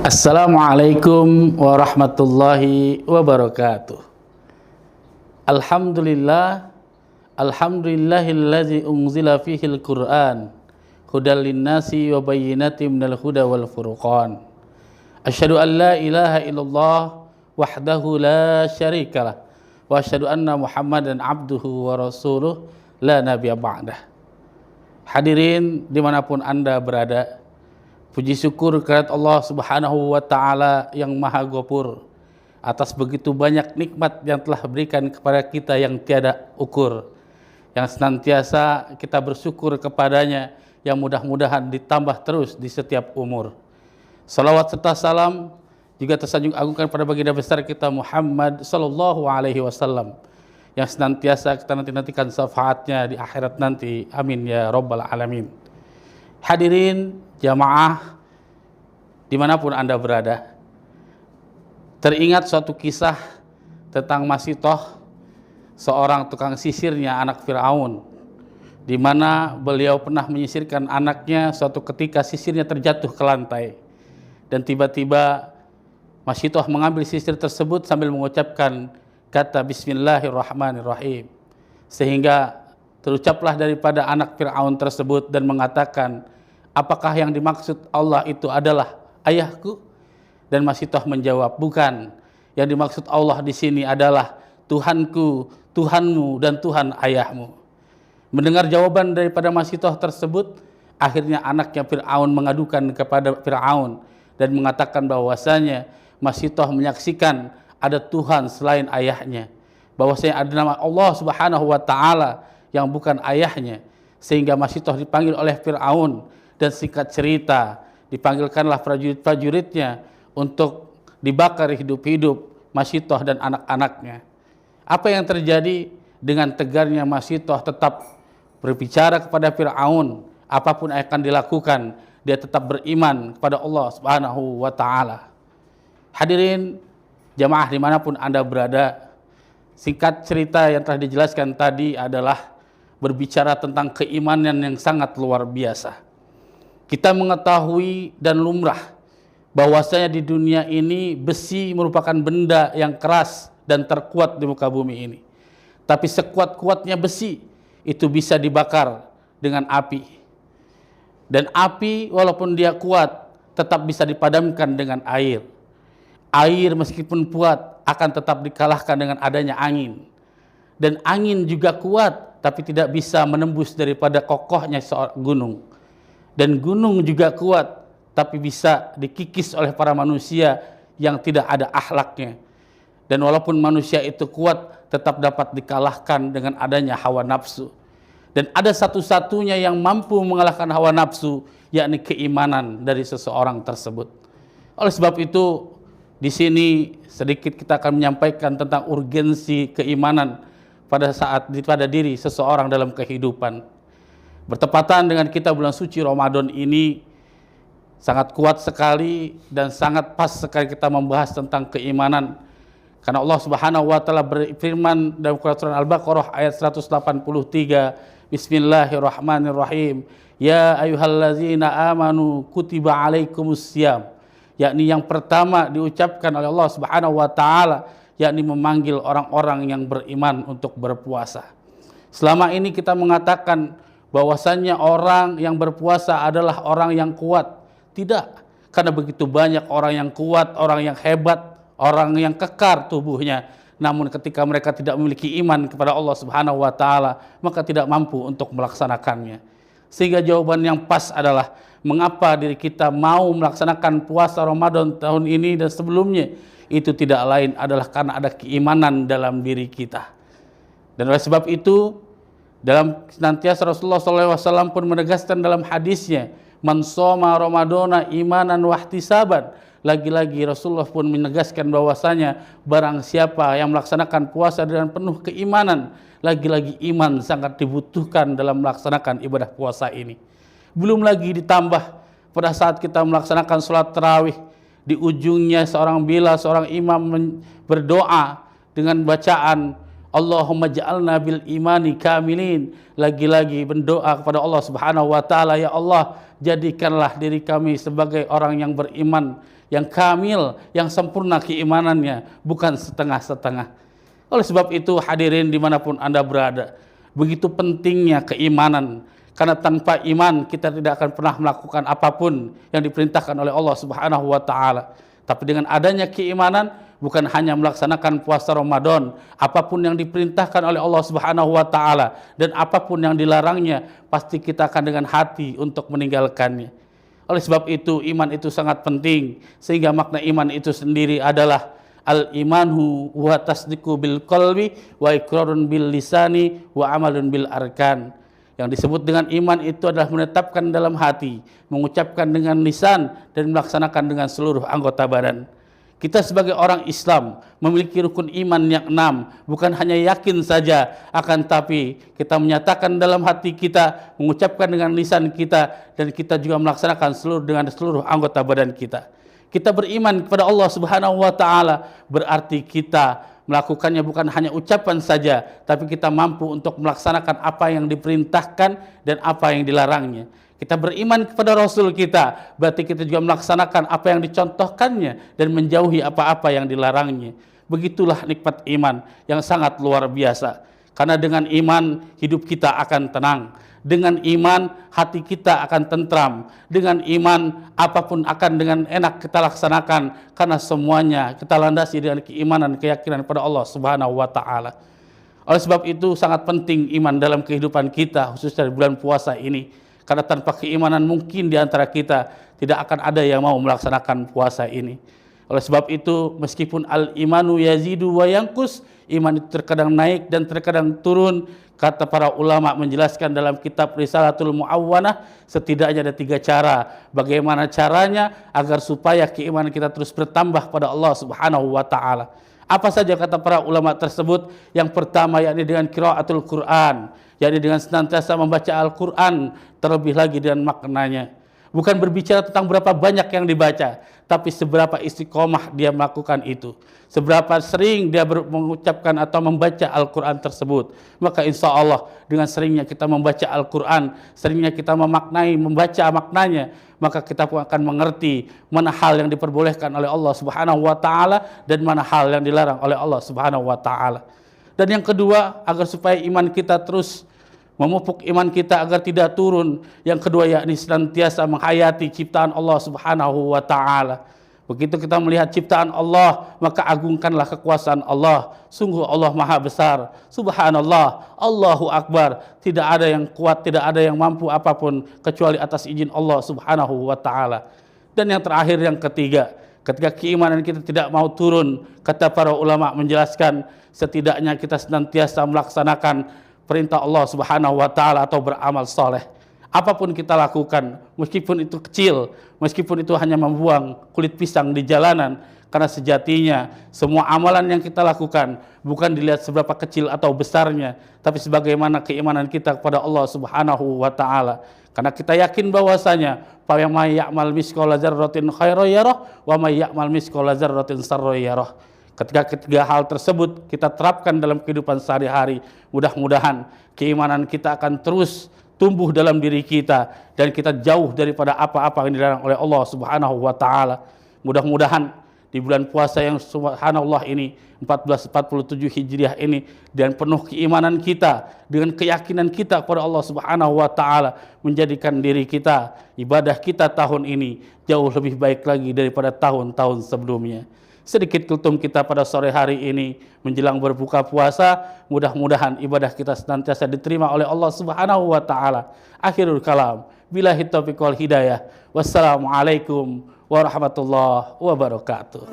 Assalamualaikum warahmatullahi wabarakatuh. Alhamdulillah, alhamdulillahillazi unzila fihil Qur'an hudal linnasi wa bayyinatin minal huda wal furqan. Asyhadu an la ilaha illallah wahdahu la syarikalah wa asyhadu anna Muhammadan abduhu wa rasuluh la nabiyya ba'dah. Hadirin dimanapun Anda berada, puji syukur kehadirat Allah Subhanahu wa Ta'ala yang Maha Ghafur atas begitu banyak nikmat yang telah berikan kepada kita yang tiada ukur, yang senantiasa kita bersyukur kepadanya, yang mudah-mudahan ditambah terus di setiap umur. Salawat serta salam juga tersanjung agungkan pada baginda besar kita Muhammad sallallahu alaihi wasallam, yang senantiasa kita nanti-nantikan syafaatnya di akhirat nanti. Amin ya rabbal alamin. Hadirin jamaah dimanapun Anda berada, teringat suatu kisah tentang Masitoh, seorang tukang sisirnya anak Fir'aun, di mana beliau pernah menyisirkan anaknya. Suatu ketika sisirnya terjatuh ke lantai, dan tiba-tiba Masitoh mengambil sisir tersebut sambil mengucapkan kata Bismillahirrahmanirrahim, sehingga terucaplah daripada anak Fir'aun tersebut dan mengatakan, apakah yang dimaksud Allah itu adalah ayahku? Dan Masitoh menjawab, bukan. Yang dimaksud Allah di sini adalah Tuhanku, Tuhanmu, dan Tuhan ayahmu. Mendengar jawaban daripada Masitoh tersebut, akhirnya anaknya Fir'aun mengadukan kepada Fir'aun dan mengatakan bahwasanya Masitoh menyaksikan ada Tuhan selain ayahnya, bahwasanya ada nama Allah Subhanahu wa Ta'ala yang bukan ayahnya. Sehingga Masitoh dipanggil oleh Fir'aun, dan singkat cerita dipanggilkanlah prajurit-prajuritnya untuk dibakar hidup-hidup Masitoh dan anak-anaknya. Apa yang terjadi? Dengan tegarnya Masitoh tetap berbicara kepada Fir'aun, apapun yang akan dilakukan, dia tetap beriman kepada Allah Subhanahu wa Ta'ala. Hadirin jamaah dimanapun Anda berada, singkat cerita yang telah dijelaskan tadi adalah berbicara tentang keimanan yang sangat luar biasa. Kita mengetahui dan lumrah bahwasanya di dunia ini besi merupakan benda yang keras dan terkuat di muka bumi ini. Tapi sekuat-kuatnya besi itu bisa dibakar dengan api. Dan api walaupun dia kuat tetap bisa dipadamkan dengan air. Air meskipun kuat akan tetap dikalahkan dengan adanya angin. Dan angin juga kuat tapi tidak bisa menembus daripada kokohnya seorang gunung. Dan gunung juga kuat tapi bisa dikikis oleh para manusia yang tidak ada akhlaknya. Dan walaupun manusia itu kuat, tetap dapat dikalahkan dengan adanya hawa nafsu. Dan ada satu-satunya yang mampu mengalahkan hawa nafsu, yakni keimanan dari seseorang tersebut. Oleh sebab itu, di sini sedikit kita akan menyampaikan tentang urgensi keimanan pada diri seseorang dalam kehidupan. Bertepatan dengan kita bulan suci Ramadan ini, sangat kuat sekali dan sangat pas sekali kita membahas tentang keimanan. Karena Allah Subhanahu wa Ta'ala berfirman dalam Quran Al-Baqarah ayat 183, Bismillahirrahmanirrahim, ya ayyuhallazina amanu kutiba alaikumussyam, yakni yang pertama diucapkan oleh Allah Subhanahu wa Ta'ala, yakni memanggil orang-orang yang beriman untuk berpuasa. Selama ini kita mengatakan bahwasannya orang yang berpuasa adalah orang yang kuat. Tidak, karena begitu banyak orang yang kuat, orang yang hebat, orang yang kekar tubuhnya, namun ketika mereka tidak memiliki iman kepada Allah Subhanahu wa Ta'ala, maka tidak mampu untuk melaksanakannya. Sehingga jawaban yang pas adalah mengapa diri kita mau melaksanakan puasa Ramadan tahun ini dan sebelumnya, itu tidak lain adalah karena ada keimanan dalam diri kita. Dan oleh sebab itu, dalam senantiasa Rasulullah SAW pun menegaskan dalam hadisnya, man shoma Ramadana imanan wahtisaban. Lagi-lagi Rasulullah pun menegaskan bahwasanya barang siapa yang melaksanakan puasa dengan penuh keimanan, lagi-lagi iman sangat dibutuhkan dalam melaksanakan ibadah puasa ini. Belum lagi ditambah pada saat kita melaksanakan sholat tarawih, di ujungnya seorang imam berdoa dengan bacaan Allahumma ja'alna bil imani kamilin. Lagi-lagi berdoa kepada Allah Subhanahu wa Ta'ala, ya Allah, jadikanlah diri kami sebagai orang yang beriman yang kamil, yang sempurna keimanannya, bukan setengah-setengah. Oleh sebab itu hadirin dimanapun Anda berada, begitu pentingnya keimanan, karena tanpa iman kita tidak akan pernah melakukan apapun yang diperintahkan oleh Allah Subhanahu wa taala. Tapi dengan adanya keimanan, bukan hanya melaksanakan puasa Ramadan, apapun yang diperintahkan oleh Allah Subhanahu wa taala dan apapun yang dilarangnya, pasti kita akan dengan hati untuk meninggalkannya. Oleh sebab itu iman itu sangat penting, sehingga makna iman itu sendiri adalah al-imanhu wa tasdiqu bil qalbi wa iqrarun bil lisani wa amalun bil arkan. Yang disebut dengan iman itu adalah menetapkan dalam hati, mengucapkan dengan lisan, dan melaksanakan dengan seluruh anggota badan. Kita sebagai orang Islam memiliki rukun iman yang 6, bukan hanya yakin saja, akan tapi kita menyatakan dalam hati kita, mengucapkan dengan lisan kita, dan kita juga melaksanakan dengan seluruh anggota badan kita. Kita beriman kepada Allah Subhanahu wa taala, berarti kita melakukannya bukan hanya ucapan saja, tapi kita mampu untuk melaksanakan apa yang diperintahkan dan apa yang dilarangnya. Kita beriman kepada Rasul kita, berarti kita juga melaksanakan apa yang dicontohkannya dan menjauhi apa-apa yang dilarangnya. Begitulah nikmat iman yang sangat luar biasa. Karena dengan iman hidup kita akan tenang. Dengan iman hati kita akan tentram. Dengan iman apapun akan dengan enak kita laksanakan, karena semuanya kita landasi dengan keimanan, keyakinan pada Allah Subhanahu wa taala. Oleh sebab itu sangat penting iman dalam kehidupan kita, khususnya di bulan puasa ini. Karena tanpa keimanan mungkin di antara kita tidak akan ada yang mau melaksanakan puasa ini. Oleh sebab itu meskipun al-imanu yazidu wa yanqus, iman itu terkadang naik dan terkadang turun. Kata para ulama menjelaskan dalam kitab Risalatul Mu'awwanah, setidaknya ada 3 cara. Bagaimana caranya agar supaya keimanan kita terus bertambah pada Allah Subhanahu wa taala. Apa saja kata para ulama tersebut? Yang pertama yakni dengan qiraatul Quran, yakni dengan senantiasa membaca Al-Quran, terlebih lagi dengan maknanya. Bukan berbicara tentang berapa banyak yang dibaca, tapi seberapa istiqomah dia melakukan itu, seberapa sering dia mengucapkan atau membaca Al-Quran tersebut. Maka insya Allah dengan seringnya kita membaca Al-Quran, seringnya kita memaknai, membaca maknanya, maka kita pun akan mengerti mana hal yang diperbolehkan oleh Allah Subhanahu wa taala dan mana hal yang dilarang oleh Allah Subhanahu wa taala. Dan yang kedua, agar supaya iman kita terus memupuk iman kita agar tidak turun, yang kedua yakni senantiasa menghayati ciptaan Allah Subhanahu wa taala. Begitu kita melihat ciptaan Allah, maka agungkanlah kekuasaan Allah. Sungguh Allah Maha Besar. Subhanallah, Allahu Akbar. Tidak ada yang kuat, tidak ada yang mampu apapun kecuali atas izin Allah Subhanahu wa taala. Dan yang terakhir, yang ketiga, ketika keimanan kita tidak mau turun, kata para ulama menjelaskan, setidaknya kita senantiasa melaksanakan perintah Allah Subhanahu wa taala atau beramal soleh. Apapun kita lakukan, meskipun itu kecil, meskipun itu hanya membuang kulit pisang di jalanan, karena sejatinya semua amalan yang kita lakukan bukan dilihat seberapa kecil atau besarnya, tapi sebagaimana keimanan kita kepada Allah Subhanahu wa taala. Karena kita yakin bahwasanya fa may ya'mal misqala dzarratin khairan yarah wa may ya'mal misqala dzarratin syarran yarah. Ketika ketiga hal tersebut kita terapkan dalam kehidupan sehari-hari, mudah-mudahan keimanan kita akan terus tumbuh dalam diri kita dan kita jauh daripada apa-apa yang dilarang oleh Allah Subhanahu wa taala. Mudah-mudahan di bulan puasa yang subhanallah ini 1447 Hijriah ini, dan penuh keimanan kita dengan keyakinan kita kepada Allah Subhanahu wa taala, menjadikan diri kita, ibadah kita tahun ini jauh lebih baik lagi daripada tahun-tahun sebelumnya. Sedikit kultum kita pada sore hari ini menjelang berbuka puasa, mudah-mudahan ibadah kita senantiasa diterima oleh Allah Subhanahu wa taala. Akhirul kalam, billahi taufiq wal hidayah. Wassalamualaikum warahmatullahi wabarakatuh.